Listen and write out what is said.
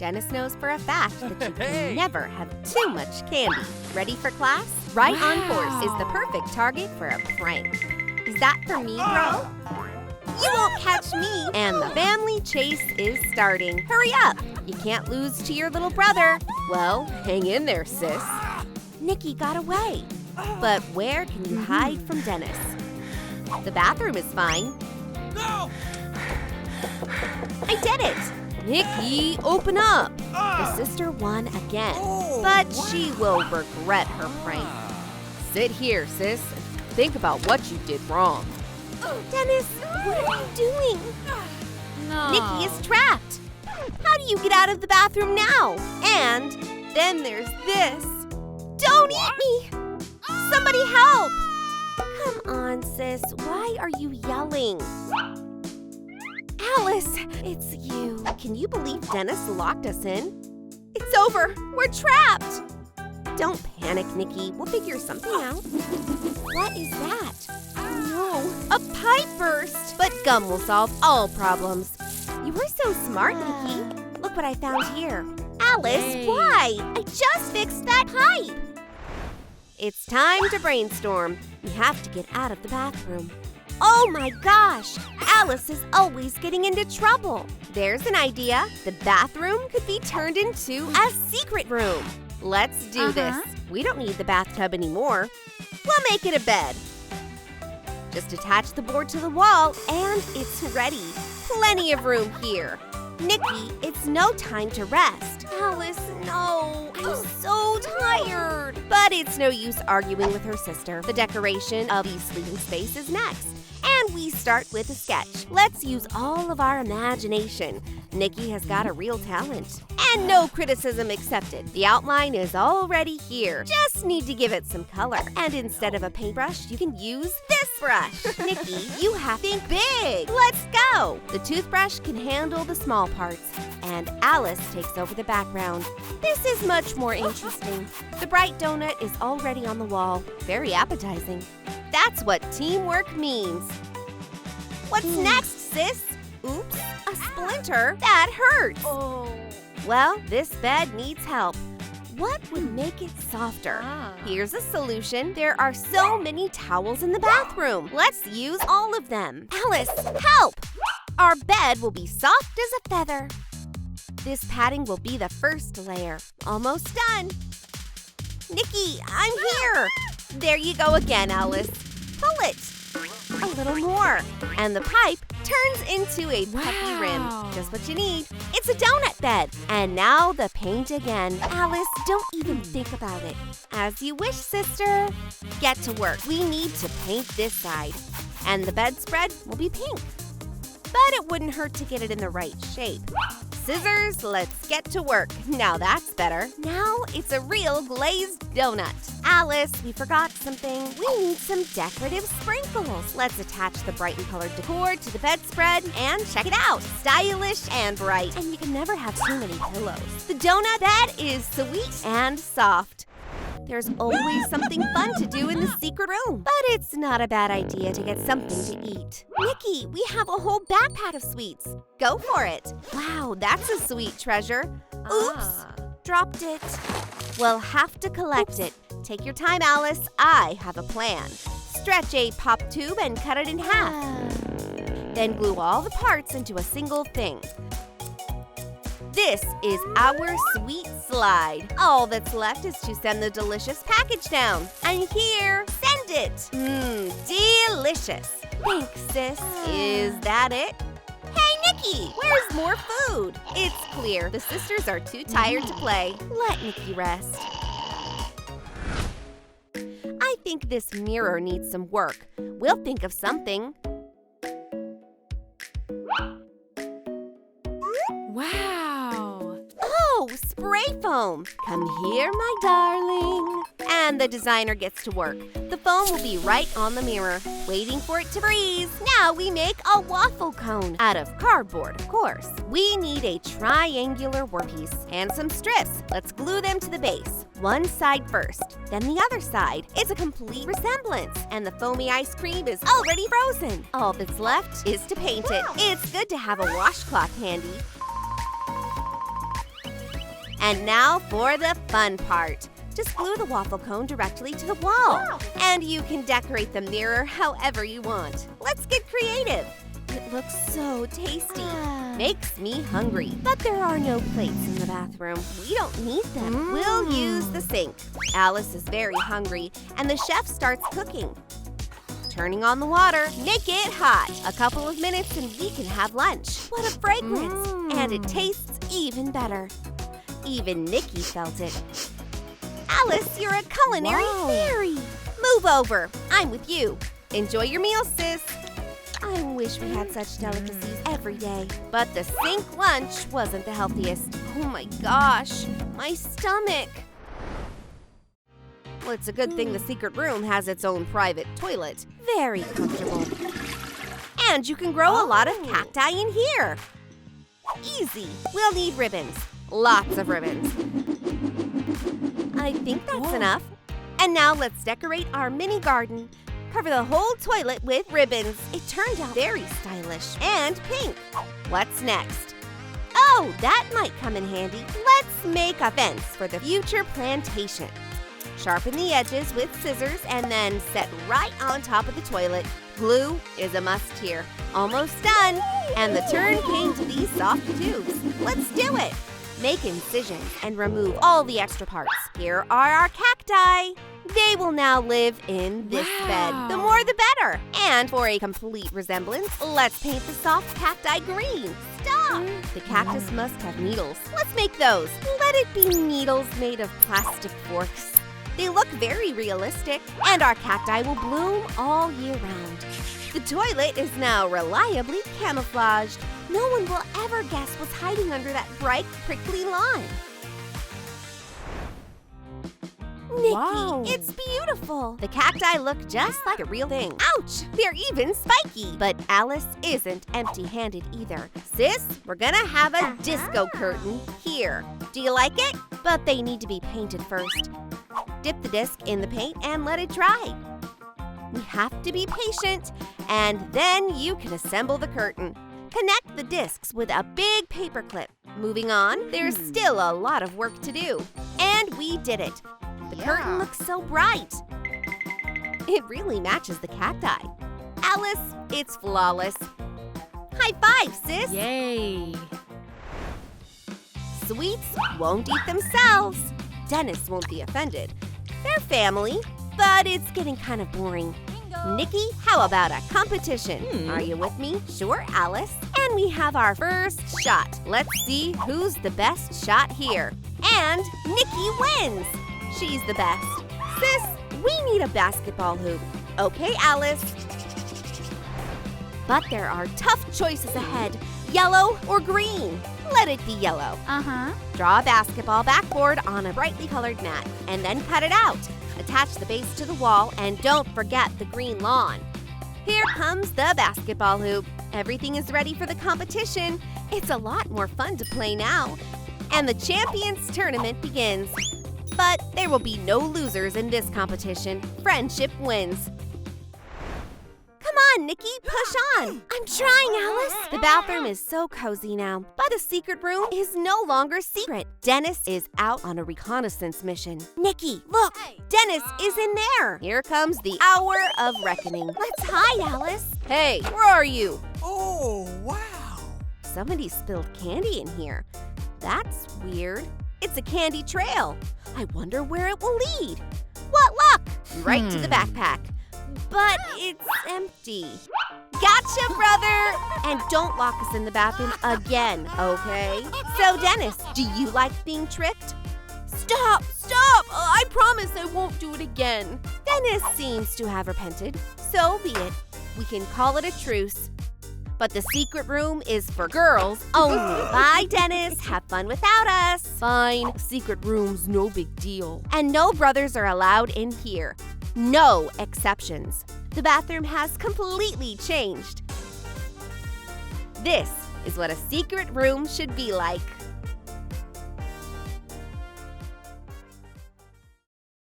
Dennis knows for a fact that you can never have too much candy. Ready for class? Right on course is the perfect target for a prank. Is that for me, bro? You won't catch me! And the family chase is starting. Hurry up! You can't lose to your little brother. Well, hang in there, sis. Nikki got away. But where can you hide from Dennis? The bathroom is fine. No! I did it! Nikki, open up! The sister won again, but she will regret her prank. Sit here, sis. Think about what you did wrong. Dennis, what are you doing? No. Nikki is trapped. How do you get out of the bathroom now? And then there's this. Don't eat me! Somebody help! Come on, sis. Why are you yelling? Alice, it's you. Can you believe Dennis locked us in? It's over. We're trapped. Don't panic, Nikki. We'll figure something out. What is that? Oh, no. A pipe burst. But gum will solve all problems. You were so smart, Nikki. Look what I found here. Alice, why? I just fixed that pipe. It's time to brainstorm. We have to get out of the bathroom. Oh my gosh! Alice is always getting into trouble. There's an idea. The bathroom could be turned into a secret room. Let's do this. We don't need the bathtub anymore. We'll make it a bed. Just attach the board to the wall and it's ready. Plenty of room here. Nikki, it's no time to rest. Alice, no. I'm so tired. But it's no use arguing with her sister. The decoration of the sleeping space is next. And we start with a sketch. Let's use all of our imagination. Nikki has got a real talent. And no criticism accepted. The outline is already here. Just need to give it some color. And instead of a paintbrush, you can use this brush. Nikki, you have to think big. Let's go. The toothbrush can handle the small parts. And Alice takes over the background. This is much more interesting. The bright donut is already on the wall. Very appetizing. That's what teamwork means. What's next, sis? Oops, a splinter? That hurts. Well, this bed needs help. What would make it softer? Here's a solution. There are so many towels in the bathroom. Let's use all of them. Alice, help! Our bed will be soft as a feather. This padding will be the first layer. Almost done. Nikki, I'm here. There you go again, Alice. Pull it. A little more. And the pipe turns into a puffy rim. Just what you need. It's a donut bed. And now the paint again. Alice, don't even think about it. As you wish, sister. Get to work. We need to paint this side. And the bedspread will be pink. But it wouldn't hurt to get it in the right shape. Scissors, let's get to work. Now that's better. Now it's a real glazed donut. Alice, we forgot something. We need some decorative sprinkles. Let's attach the bright and colored decor to the bedspread and check it out. Stylish and bright. And you can never have too many pillows. The donut bed is sweet and soft. There's always something fun to do in the secret room. But it's not a bad idea to get something to eat. Nikki, we have a whole backpack of sweets. Go for it. Wow, that's a sweet treasure. Oops, dropped it. We'll have to collect it. Take your time, Alice. I have a plan. Stretch a pop tube and cut it in half. Then glue all the parts into a single thing. This is our sweet slide. All that's left is to send the delicious package down. And here, send it. Delicious. Thanks, sis. Is that it? Hey, Nikki, where's more food? It's clear the sisters are too tired to play. Let Nikki rest. I think this mirror needs some work. We'll think of something. Wow! Oh, spray foam! Come here, my darling. And the designer gets to work. The foam will be right on the mirror, waiting for it to freeze. Now we make a waffle cone out of cardboard, of course. We need a triangular workpiece and some strips. Let's glue them to the base. One side first, then the other side. It's a complete resemblance, and the foamy ice cream is already frozen. All that's left is to paint it. It's good to have a washcloth handy. And now for the fun part. Just glue the waffle cone directly to the wall. And you can decorate the mirror however you want. Let's get creative. It looks so tasty. Makes me hungry. But there are no plates in the bathroom. We don't need them. We'll use the sink. Alice is very hungry, and the chef starts cooking. Turning on the water, make it hot. A couple of minutes and we can have lunch. What a fragrance! And it tastes even better. Even Nikki felt it. Alice, you're a culinary fairy. Move over. I'm with you. Enjoy your meal, sis. I wish we had such delicacies every day. But the sink lunch wasn't the healthiest. Oh my gosh, my stomach. Well, it's a good thing the secret room has its own private toilet. Very comfortable. And you can grow a lot of cacti in here. Easy. We'll need ribbons. Lots of ribbons. I think that's enough. And now let's decorate our mini garden. Cover the whole toilet with ribbons. It turned out very stylish and pink. What's next? Oh, that might come in handy. Let's make a fence for the future plantation. Sharpen the edges with scissors and then set right on top of the toilet. Glue is a must here. Almost done. And the turn came to these soft tubes. Let's do it. Make incisions and remove all the extra parts. Here are our cacti. They will now live in this bed. The more the better. And for a complete resemblance, let's paint the soft cacti green. Stop! The cactus must have needles. Let's make those. Let it be needles made of plastic forks. They look very realistic, and our cacti will bloom all year round. The toilet is now reliably camouflaged. No one will ever guess what's hiding under that bright, prickly lawn. Nikki, it's beautiful. The cacti look just like a real thing. Ouch, they're even spiky. But Alice isn't empty-handed either. Sis, we're gonna have a disco curtain here. Do you like it? But they need to be painted first. Dip the disc in the paint and let it dry. We have to be patient, and then you can assemble the curtain. Connect the discs with a big paper clip. Moving on, there's still a lot of work to do. And we did it. The curtain looks so bright. It really matches the cacti. Alice, it's flawless. High five, sis! Yay! Sweets won't eat themselves. Dennis won't be offended. They're family, but it's getting kind of boring. Nikki, how about a competition? Are you with me? Sure, Alice. And we have our first shot. Let's see who's the best shot here. And Nikki wins. She's the best. Sis, we need a basketball hoop. Okay, Alice. But there are tough choices ahead. Yellow or green? Let it be yellow. Draw a basketball backboard on a brightly colored mat and then cut it out. Attach the base to the wall and don't forget the green lawn. Here comes the basketball hoop. Everything is ready for the competition. It's a lot more fun to play now. And the champions tournament begins. But there will be no losers in this competition. Friendship wins. Come on, Nikki, push on. I'm trying, Alice. The bathroom is so cozy now, but the secret room is no longer secret. Dennis is out on a reconnaissance mission. Nikki, look, Dennis is in there. Here comes the hour of reckoning. Let's hide, Alice. Hey, where are you? Oh, wow. Somebody spilled candy in here. That's weird. It's a candy trail. I wonder where it will lead. What luck! Right to the backpack. But it's empty. Gotcha, brother! And don't lock us in the bathroom again, okay? So, Dennis, do you like being tricked? Stop! I promise I won't do it again. Dennis seems to have repented. So be it. We can call it a truce. But the secret room is for girls only. Bye, Dennis. Have fun without us. Fine. Secret room's no big deal. And no brothers are allowed in here. No exceptions. The bathroom has completely changed. This is what a secret room should be like.